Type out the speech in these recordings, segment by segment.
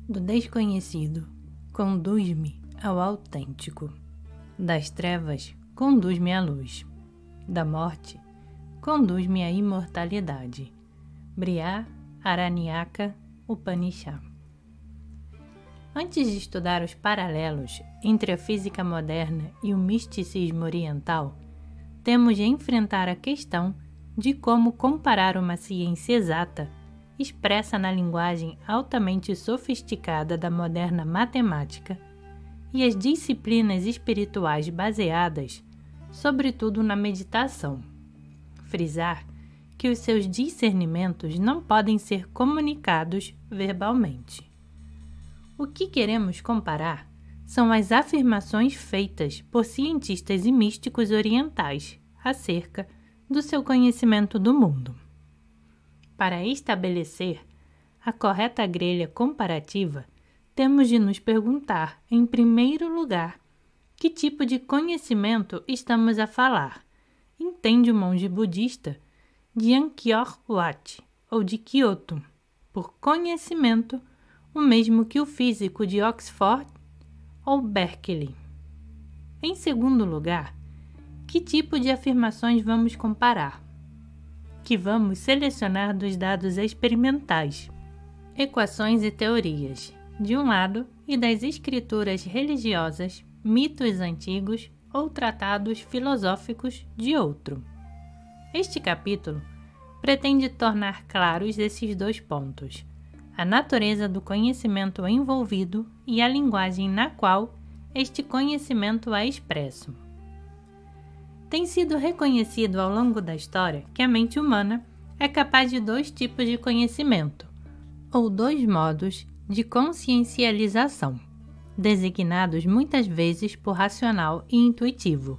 Do desconhecido, conduz-me ao autêntico. Das trevas, conduz-me à luz. Da morte, conduz-me à imortalidade. Brihat Aranyaka Upanishad. Antes de estudar os paralelos entre a física moderna e o misticismo oriental, temos de enfrentar a questão de como comparar uma ciência exata, expressa na linguagem altamente sofisticada da moderna matemática, e as disciplinas espirituais baseadas, sobretudo na meditação. Frisar que os seus discernimentos não podem ser comunicados verbalmente. O que queremos comparar são as afirmações feitas por cientistas e místicos orientais acerca do seu conhecimento do mundo. Para estabelecer a correta grelha comparativa, temos de nos perguntar, em primeiro lugar, que tipo de conhecimento estamos a falar. Entende o monge budista Diankyor Wat, ou de Kyoto, por conhecimento, o mesmo que o físico de Oxford ou Berkeley. Em segundo lugar, que tipo de afirmações vamos comparar? Que vamos selecionar dos dados experimentais, equações e teorias, de um lado, e das escrituras religiosas, mitos antigos ou tratados filosóficos, de outro. Este capítulo pretende tornar claros esses dois pontos: a natureza do conhecimento envolvido e a linguagem na qual este conhecimento é expresso. Tem sido reconhecido ao longo da história que a mente humana é capaz de dois tipos de conhecimento, ou dois modos de consciencialização, designados muitas vezes por racional e intuitivo,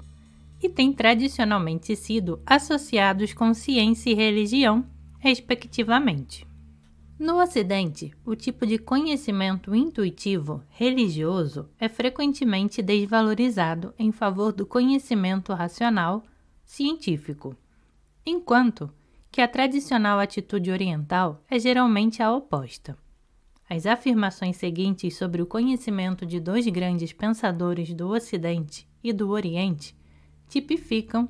e têm tradicionalmente sido associados com ciência e religião, respectivamente. No Ocidente, o tipo de conhecimento intuitivo religioso é frequentemente desvalorizado em favor do conhecimento racional científico, enquanto que a tradicional atitude oriental é geralmente a oposta. As afirmações seguintes sobre o conhecimento de dois grandes pensadores do Ocidente e do Oriente tipificam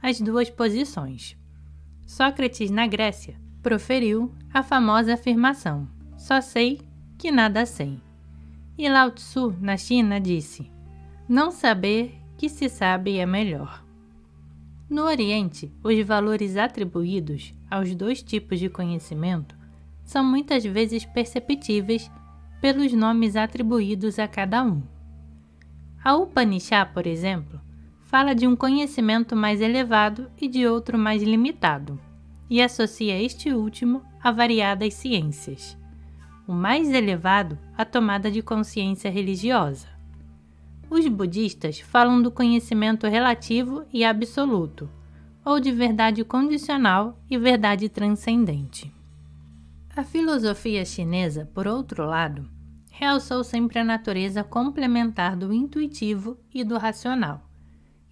as duas posições. Sócrates, na Grécia, proferiu a famosa afirmação: só sei que nada sei. E Lao Tzu, na China, disse: não saber que se sabe é melhor. No Oriente, os valores atribuídos aos dois tipos de conhecimento são muitas vezes perceptíveis pelos nomes atribuídos a cada um. A Upanishad, por exemplo, fala de um conhecimento mais elevado e de outro mais limitado, e associa este último a variadas ciências. O mais elevado, a tomada de consciência religiosa. Os budistas falam do conhecimento relativo e absoluto, ou de verdade condicional e verdade transcendente. A filosofia chinesa, por outro lado, realçou sempre a natureza complementar do intuitivo e do racional,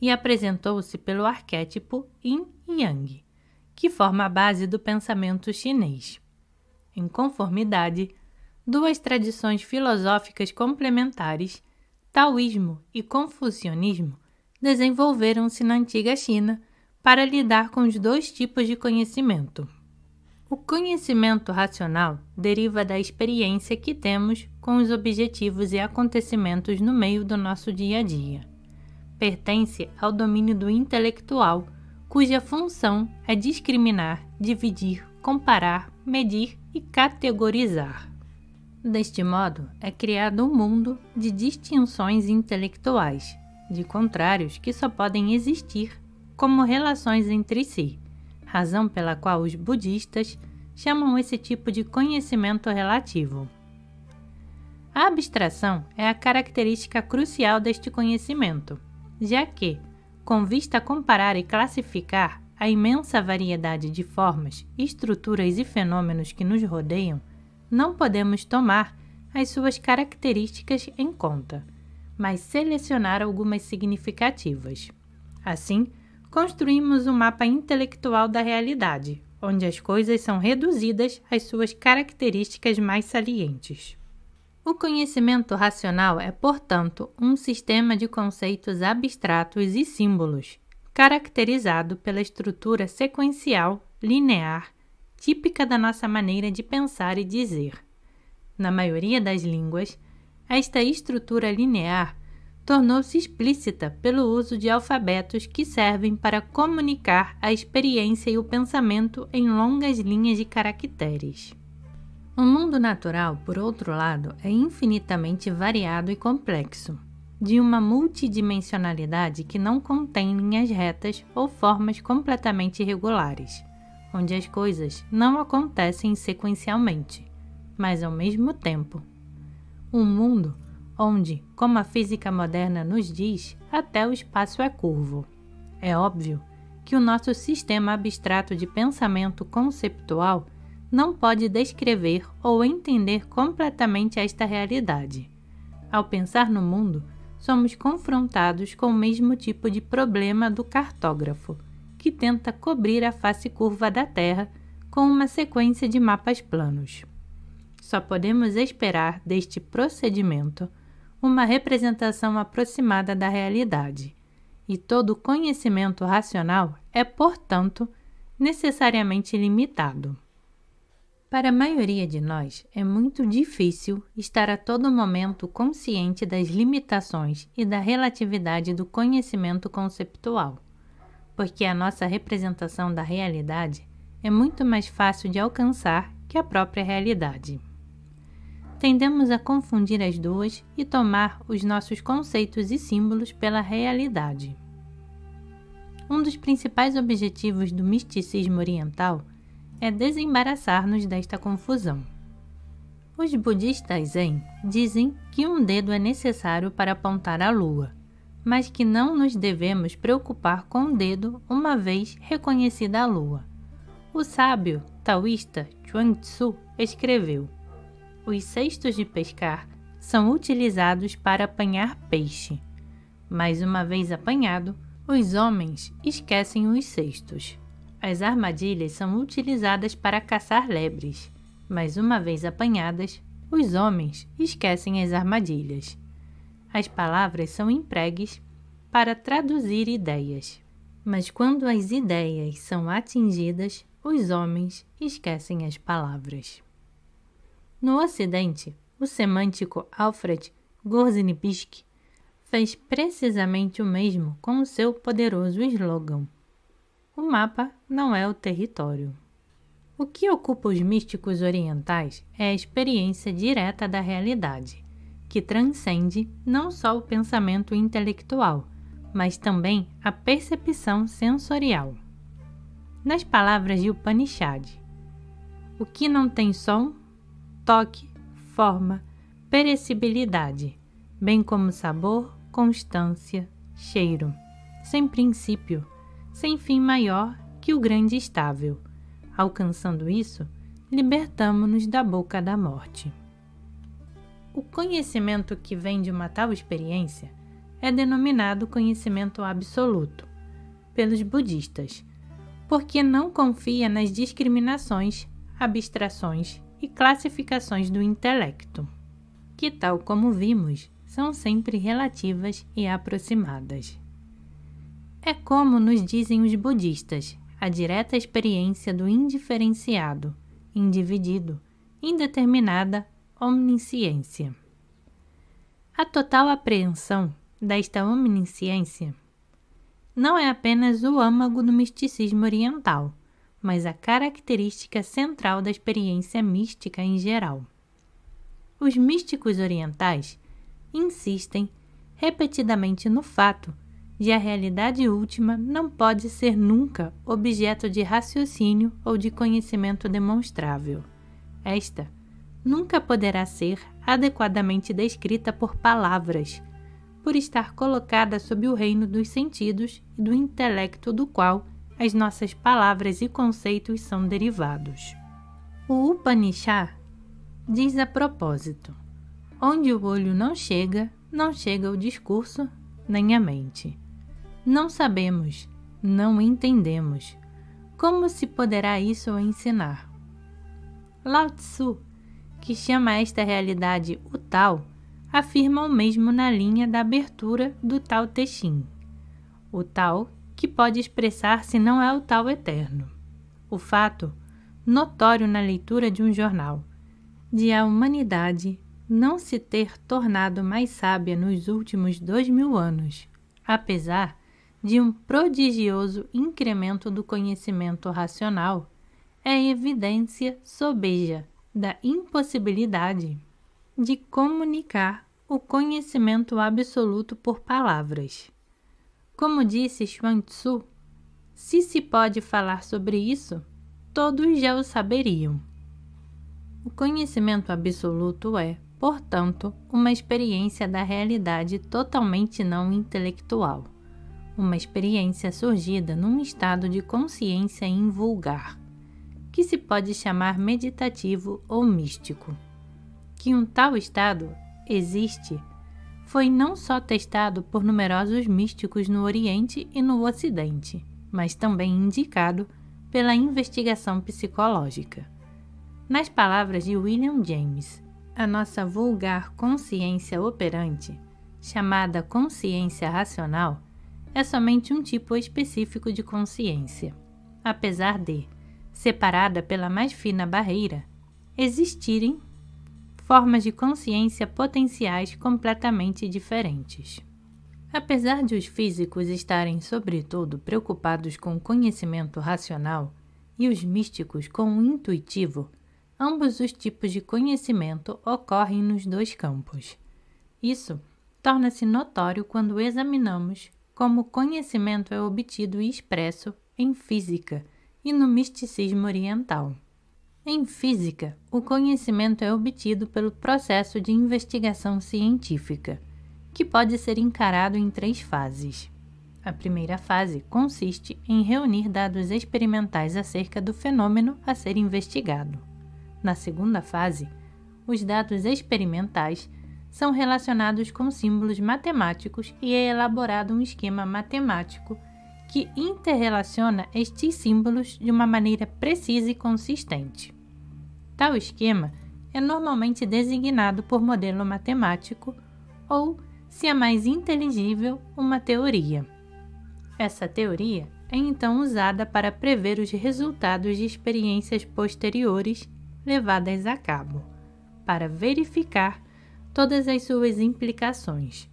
e apresentou-se pelo arquétipo Yin e Yang, que forma a base do pensamento chinês. Em conformidade, duas tradições filosóficas complementares, taoísmo e confucionismo, desenvolveram-se na antiga China para lidar com os dois tipos de conhecimento. O conhecimento racional deriva da experiência que temos com os objetivos e acontecimentos no meio do nosso dia a dia. Pertence ao domínio do intelectual, cuja função é discriminar, dividir, comparar, medir e categorizar. Deste modo, é criado um mundo de distinções intelectuais, de contrários que só podem existir como relações entre si, razão pela qual os budistas chamam esse tipo de conhecimento relativo. A abstração é a característica crucial deste conhecimento, já que, com vista a comparar e classificar a imensa variedade de formas, estruturas e fenômenos que nos rodeiam, não podemos tomar as suas características em conta, mas selecionar algumas significativas. Assim, construímos um mapa intelectual da realidade, onde as coisas são reduzidas às suas características mais salientes. O conhecimento racional é, portanto, um sistema de conceitos abstratos e símbolos, caracterizado pela estrutura sequencial, linear, típica da nossa maneira de pensar e dizer. Na maioria das línguas, esta estrutura linear tornou-se explícita pelo uso de alfabetos que servem para comunicar a experiência e o pensamento em longas linhas de caracteres. O mundo natural, por outro lado, é infinitamente variado e complexo, de uma multidimensionalidade que não contém linhas retas ou formas completamente irregulares, onde as coisas não acontecem sequencialmente, mas ao mesmo tempo. Um mundo onde, como a física moderna nos diz, até o espaço é curvo. É óbvio que o nosso sistema abstrato de pensamento conceptual não pode descrever ou entender completamente esta realidade. Ao pensar no mundo, somos confrontados com o mesmo tipo de problema do cartógrafo, que tenta cobrir a face curva da Terra com uma sequência de mapas planos. Só podemos esperar deste procedimento uma representação aproximada da realidade, e todo conhecimento racional é, portanto, necessariamente limitado. Para a maioria de nós, é muito difícil estar a todo momento consciente das limitações e da relatividade do conhecimento conceptual, porque a nossa representação da realidade é muito mais fácil de alcançar que a própria realidade. Tendemos a confundir as duas e tomar os nossos conceitos e símbolos pela realidade. Um dos principais objetivos do misticismo oriental é desembaraçar-nos desta confusão. Os budistas Zen dizem que um dedo é necessário para apontar a lua, mas que não nos devemos preocupar com o dedo uma vez reconhecida a lua. O sábio taoísta Chuang Tzu escreveu: os cestos de pescar são utilizados para apanhar peixe, mas uma vez apanhado, os homens esquecem os cestos. As armadilhas são utilizadas para caçar lebres, mas uma vez apanhadas, os homens esquecem as armadilhas. As palavras são empregues para traduzir ideias, mas quando as ideias são atingidas, os homens esquecem as palavras. No Ocidente, o semântico Alfred Gorzenibski fez precisamente o mesmo com o seu poderoso slogan: o mapa não é o território. O que ocupa os místicos orientais é a experiência direta da realidade, que transcende não só o pensamento intelectual, mas também a percepção sensorial. Nas palavras de Upanishad, o que não tem som, toque, forma, perecibilidade, bem como sabor, constância, cheiro, sem princípio, sem fim maior que o grande estável. Alcançando isso, libertamo-nos da boca da morte. O conhecimento que vem de uma tal experiência é denominado conhecimento absoluto pelos budistas, porque não confia nas discriminações, abstrações e classificações do intelecto, que, tal como vimos, são sempre relativas e aproximadas. É como nos dizem os budistas, a direta experiência do indiferenciado, indivíduo, indeterminada omnisciência. A total apreensão desta omnisciência não é apenas o âmago do misticismo oriental, mas a característica central da experiência mística em geral. Os místicos orientais insistem repetidamente no fato de a realidade última não pode ser nunca objeto de raciocínio ou de conhecimento demonstrável. Esta nunca poderá ser adequadamente descrita por palavras, por estar colocada sob o reino dos sentidos e do intelecto do qual as nossas palavras e conceitos são derivados. O Upanishad diz a propósito: onde o olho não chega o discurso nem a mente. Não sabemos, não entendemos. Como se poderá isso ensinar? Lao Tzu que chama esta realidade o Tao, afirma o mesmo na linha da abertura do Tao Te Ching. O Tao que pode expressar-se não é o Tao eterno. O fato, notório na leitura de um jornal, de a humanidade não se ter tornado mais sábia nos últimos 2000 anos, apesar de um prodigioso incremento do conhecimento racional, é evidência sobeja da impossibilidade de comunicar o conhecimento absoluto por palavras. Como disse Chuang Tzu, se pode falar sobre isso, todos já o saberiam. O conhecimento absoluto é, portanto, uma experiência da realidade totalmente não intelectual, uma experiência surgida num estado de consciência invulgar, que se pode chamar meditativo ou místico. Que um tal estado existe foi não só testado por numerosos místicos no Oriente e no Ocidente, mas também indicado pela investigação psicológica. Nas palavras de William James, a nossa vulgar consciência operante, chamada consciência racional, é somente um tipo específico de consciência, apesar de, separada pela mais fina barreira, existirem formas de consciência potenciais completamente diferentes. Apesar de os físicos estarem, sobretudo, preocupados com o conhecimento racional e os místicos com o intuitivo, ambos os tipos de conhecimento ocorrem nos dois campos. Isso torna-se notório quando examinamos como o conhecimento é obtido e expresso em física e no misticismo oriental. Em física, o conhecimento é obtido pelo processo de investigação científica, que pode ser encarado em 3 fases. A primeira fase consiste em reunir dados experimentais acerca do fenômeno a ser investigado. Na segunda fase, os dados experimentais são relacionados com símbolos matemáticos e é elaborado um esquema matemático que interrelaciona estes símbolos de uma maneira precisa e consistente. Tal esquema é normalmente designado por modelo matemático ou, se é mais inteligível, uma teoria. Essa teoria é então usada para prever os resultados de experiências posteriores levadas a cabo, para verificar todas as suas implicações.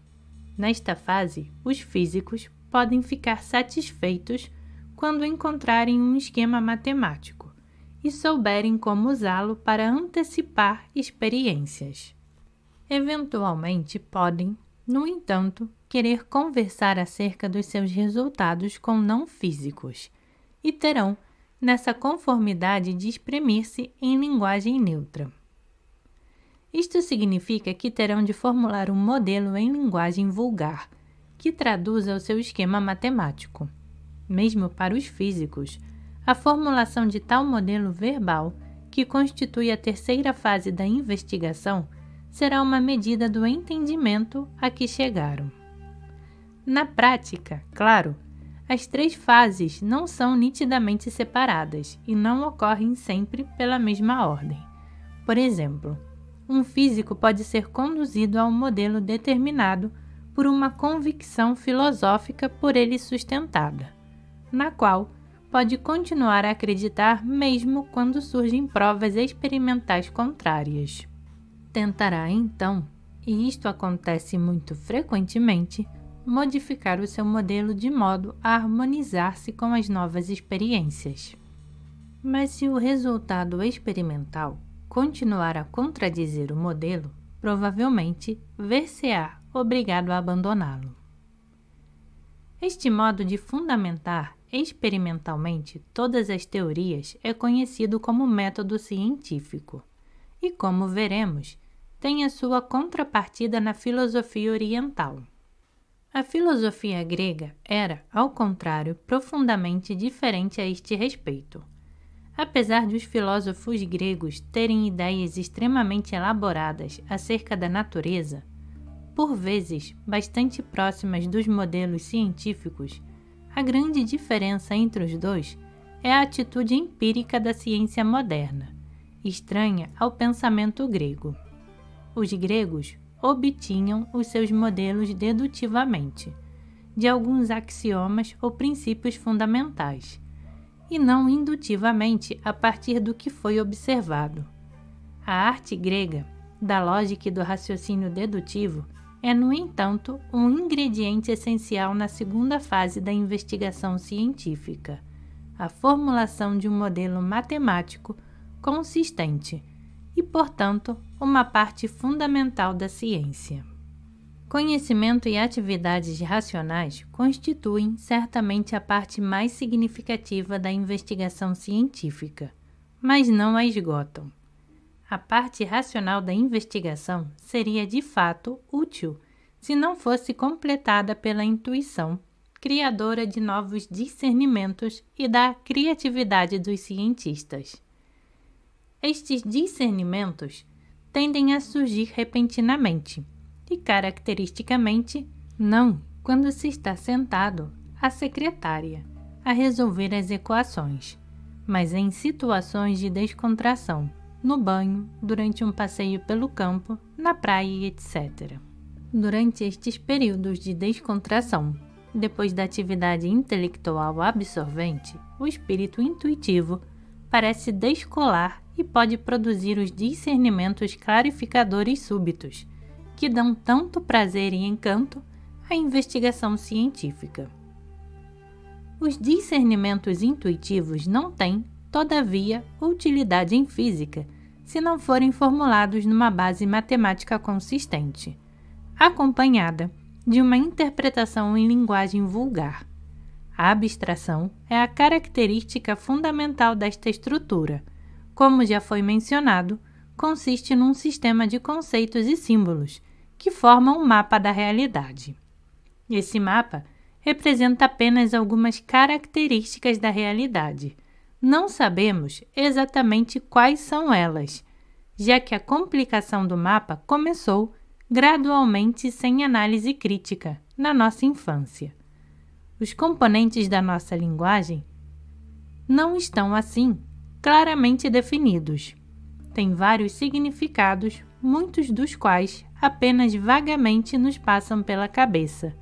Nesta fase, os físicos podem ficar satisfeitos quando encontrarem um esquema matemático e souberem como usá-lo para antecipar experiências. Eventualmente podem, no entanto, querer conversar acerca dos seus resultados com não-físicos e terão, nessa conformidade, de exprimir-se em linguagem neutra. Isto significa que terão de formular um modelo em linguagem vulgar, que traduza o seu esquema matemático. Mesmo para os físicos, a formulação de tal modelo verbal, que constitui a terceira fase da investigação, será uma medida do entendimento a que chegaram. Na prática, claro, as 3 fases não são nitidamente separadas e não ocorrem sempre pela mesma ordem. Por exemplo, um físico pode ser conduzido a um modelo determinado por uma convicção filosófica por ele sustentada, na qual pode continuar a acreditar mesmo quando surgem provas experimentais contrárias. Tentará então, e isto acontece muito frequentemente, modificar o seu modelo de modo a harmonizar-se com as novas experiências. Mas se o resultado experimental continuar a contradizer o modelo, provavelmente ver-se-á obrigado a abandoná-lo. Este modo de fundamentar experimentalmente todas as teorias é conhecido como método científico e, como veremos, tem a sua contrapartida na filosofia oriental. A filosofia grega era, ao contrário, profundamente diferente a este respeito. Apesar de os filósofos gregos terem ideias extremamente elaboradas acerca da natureza, por vezes bastante próximas dos modelos científicos, a grande diferença entre os dois é a atitude empírica da ciência moderna, estranha ao pensamento grego. Os gregos obtinham os seus modelos dedutivamente, de alguns axiomas ou princípios fundamentais, e não indutivamente a partir do que foi observado. A arte grega, da lógica e do raciocínio dedutivo, é, no entanto, um ingrediente essencial na segunda fase da investigação científica, a formulação de um modelo matemático consistente e, portanto, uma parte fundamental da ciência. Conhecimento e atividades racionais constituem certamente a parte mais significativa da investigação científica, mas não a esgotam. A parte racional da investigação seria de fato útil se não fosse completada pela intuição, criadora de novos discernimentos e da criatividade dos cientistas. Estes discernimentos tendem a surgir repentinamente e, caracteristicamente, não quando se está sentado à secretária a resolver as equações, mas em situações de descontração, no banho, durante um passeio pelo campo, na praia, etc. Durante estes períodos de descontração, depois da atividade intelectual absorvente, o espírito intuitivo parece descolar e pode produzir os discernimentos clarificadores súbitos, que dão tanto prazer e encanto à investigação científica. Os discernimentos intuitivos não têm, todavia, utilidade em física se não forem formulados numa base matemática consistente, acompanhada de uma interpretação em linguagem vulgar. A abstração é a característica fundamental desta estrutura. Como já foi mencionado, consiste num sistema de conceitos e símbolos que formam um mapa da realidade. Esse mapa representa apenas algumas características da realidade. Não sabemos exatamente quais são elas, já que a complicação do mapa começou gradualmente sem análise crítica na nossa infância. Os componentes da nossa linguagem não estão, assim, claramente definidos. Têm vários significados, muitos dos quais apenas vagamente nos passam pela cabeça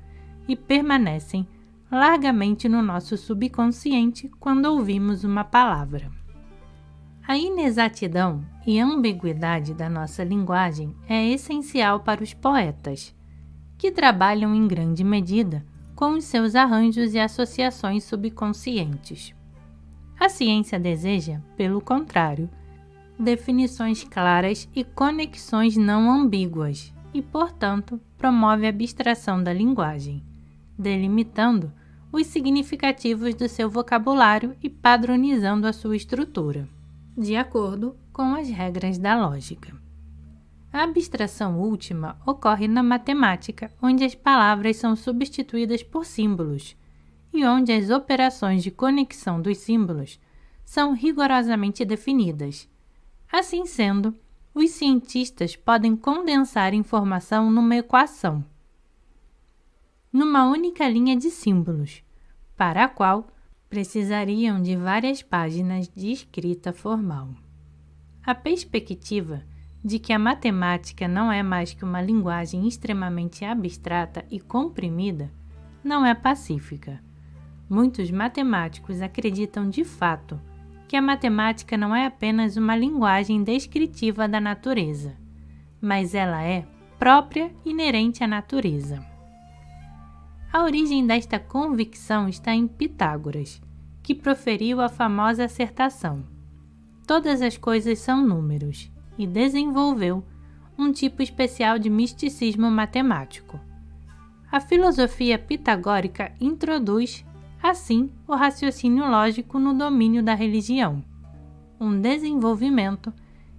e permanecem largamente no nosso subconsciente quando ouvimos uma palavra. A inexatidão e ambiguidade da nossa linguagem é essencial para os poetas, que trabalham em grande medida com os seus arranjos e associações subconscientes. A ciência deseja, pelo contrário, definições claras e conexões não ambíguas e, portanto, promove a abstração da linguagem, delimitando os significativos do seu vocabulário e padronizando a sua estrutura, de acordo com as regras da lógica. A abstração última ocorre na matemática, onde as palavras são substituídas por símbolos e onde as operações de conexão dos símbolos são rigorosamente definidas. Assim sendo, os cientistas podem condensar informação numa equação, numa única linha de símbolos, para a qual precisariam de várias páginas de escrita formal. A perspectiva de que a matemática não é mais que uma linguagem extremamente abstrata e comprimida não é pacífica. Muitos matemáticos acreditam de fato que a matemática não é apenas uma linguagem descritiva da natureza, mas ela é própria e inerente à natureza. A origem desta convicção está em Pitágoras, que proferiu a famosa asserção: todas as coisas são números, e desenvolveu um tipo especial de misticismo matemático. A filosofia pitagórica introduz, assim, o raciocínio lógico no domínio da religião, um desenvolvimento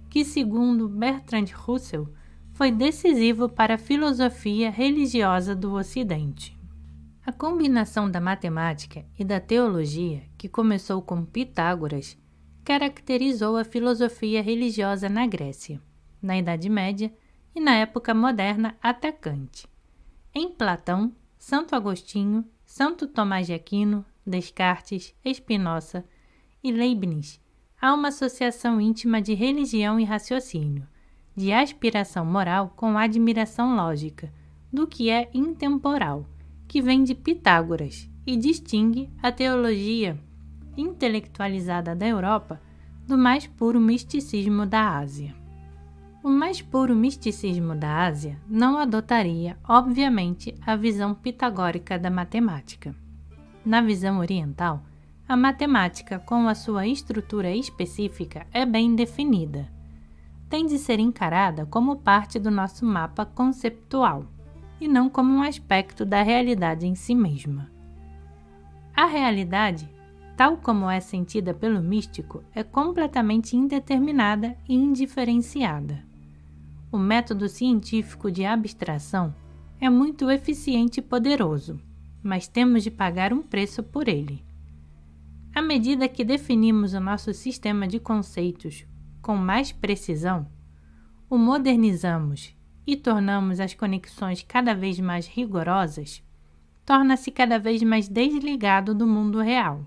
que, segundo Bertrand Russell, foi decisivo para a filosofia religiosa do Ocidente. A combinação da matemática e da teologia, que começou com Pitágoras, caracterizou a filosofia religiosa na Grécia, na Idade Média e na época moderna até Kant. Em Platão, Santo Agostinho, Santo Tomás de Aquino, Descartes, Spinoza e Leibniz, há uma associação íntima de religião e raciocínio, de aspiração moral com admiração lógica, do que é intemporal, que vem de Pitágoras e distingue a teologia intelectualizada da Europa do mais puro misticismo da Ásia. O mais puro misticismo da Ásia não adotaria, obviamente, a visão pitagórica da matemática. Na visão oriental, a matemática, com a sua estrutura específica, é bem definida. Tem de ser encarada como parte do nosso mapa conceptual, e não como um aspecto da realidade em si mesma. A realidade, tal como é sentida pelo místico, é completamente indeterminada e indiferenciada. O método científico de abstração é muito eficiente e poderoso, mas temos de pagar um preço por ele. À medida que definimos o nosso sistema de conceitos com mais precisão, o modernizamos e tornamos as conexões cada vez mais rigorosas, torna-se cada vez mais desligado do mundo real,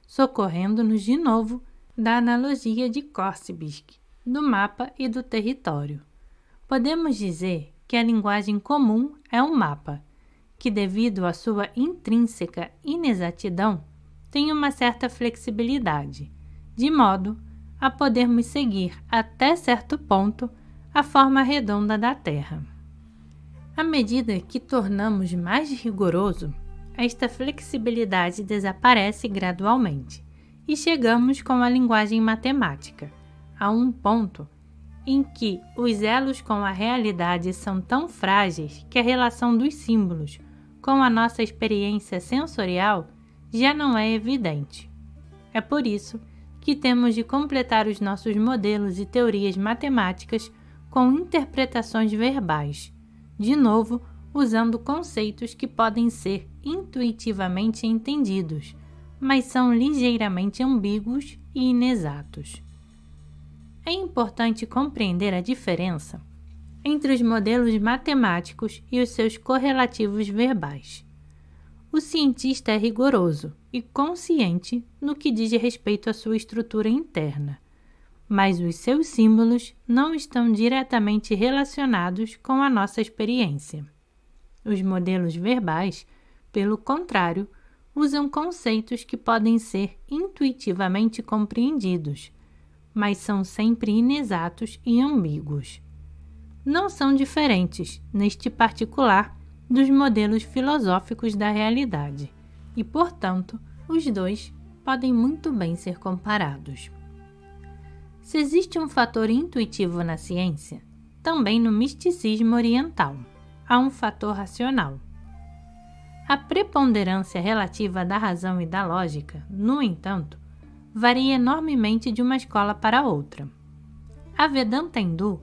socorrendo-nos de novo da analogia de Korsebysky, do mapa e do território. Podemos dizer que a linguagem comum é um mapa, que devido à sua intrínseca inexatidão, tem uma certa flexibilidade, de modo a podermos seguir até certo ponto a forma redonda da Terra. À medida que tornamos mais rigoroso, esta flexibilidade desaparece gradualmente e chegamos com a linguagem matemática a um ponto em que os elos com a realidade são tão frágeis que a relação dos símbolos com a nossa experiência sensorial já não é evidente. É por isso que temos de completar os nossos modelos e teorias matemáticas com interpretações verbais, de novo usando conceitos que podem ser intuitivamente entendidos, mas são ligeiramente ambíguos e inexatos. É importante compreender a diferença entre os modelos matemáticos e os seus correlativos verbais. O cientista é rigoroso e consciente no que diz respeito à sua estrutura interna, mas os seus símbolos não estão diretamente relacionados com a nossa experiência. Os modelos verbais, pelo contrário, usam conceitos que podem ser intuitivamente compreendidos, mas são sempre inexatos e ambíguos. Não são diferentes, neste particular, dos modelos filosóficos da realidade, e, portanto, os dois podem muito bem ser comparados. Se existe um fator intuitivo na ciência, também no misticismo oriental há um fator racional. A preponderância relativa da razão e da lógica, no entanto, varia enormemente de uma escola para outra. A Vedanta hindu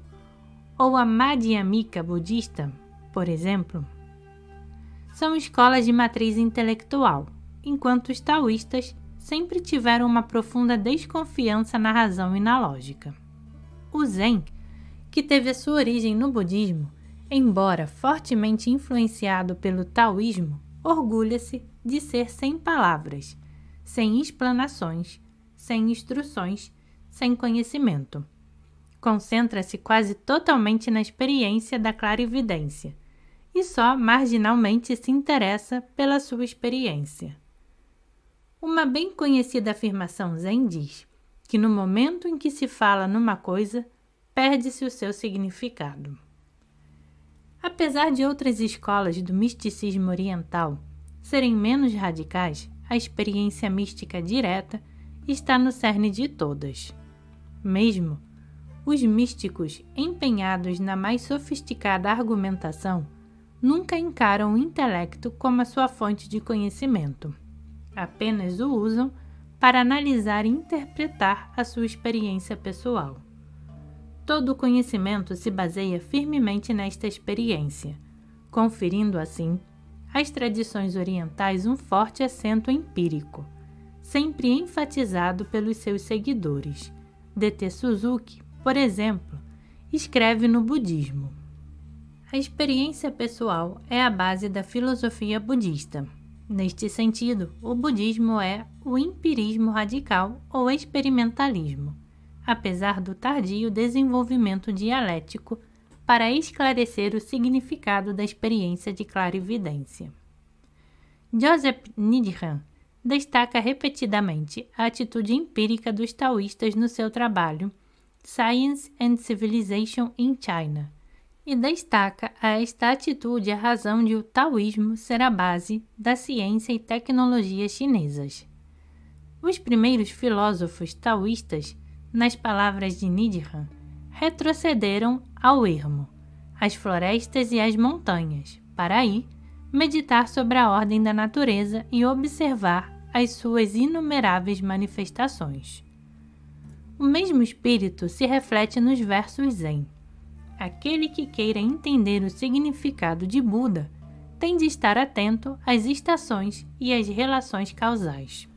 ou a Madhyamika budista, por exemplo, são escolas de matriz intelectual, enquanto os taoístas sempre tiveram uma profunda desconfiança na razão e na lógica. O Zen, que teve a sua origem no budismo, embora fortemente influenciado pelo taoísmo, orgulha-se de ser sem palavras, sem explanações, sem instruções, sem conhecimento. Concentra-se quase totalmente na experiência da clarividência e só marginalmente se interessa pela sua experiência. Uma bem conhecida afirmação Zen diz que no momento em que se fala numa coisa, perde-se o seu significado. Apesar de outras escolas do misticismo oriental serem menos radicais, a experiência mística direta está no cerne de todas. Mesmo os místicos empenhados na mais sofisticada argumentação nunca encaram o intelecto como a sua fonte de conhecimento. Apenas o usam para analisar e interpretar a sua experiência pessoal. Todo o conhecimento se baseia firmemente nesta experiência, conferindo assim às tradições orientais um forte acento empírico, sempre enfatizado pelos seus seguidores. D.T. Suzuki, por exemplo, escreve no budismo: a experiência pessoal é a base da filosofia budista. Neste sentido, o budismo é o empirismo radical ou experimentalismo, apesar do tardio desenvolvimento dialético para esclarecer o significado da experiência de clarividência. Joseph Nichiren destaca repetidamente a atitude empírica dos taoístas no seu trabalho Science and Civilization in China, e destaca a esta atitude a razão de o taoísmo ser a base da ciência e tecnologia chinesas. Os primeiros filósofos taoístas, nas palavras de Nichiren, retrocederam ao ermo, às florestas e às montanhas, para aí meditar sobre a ordem da natureza e observar as suas inumeráveis manifestações. O mesmo espírito se reflete nos versos Zen. Aquele que queira entender o significado de Buda tem de estar atento às estações e às relações causais.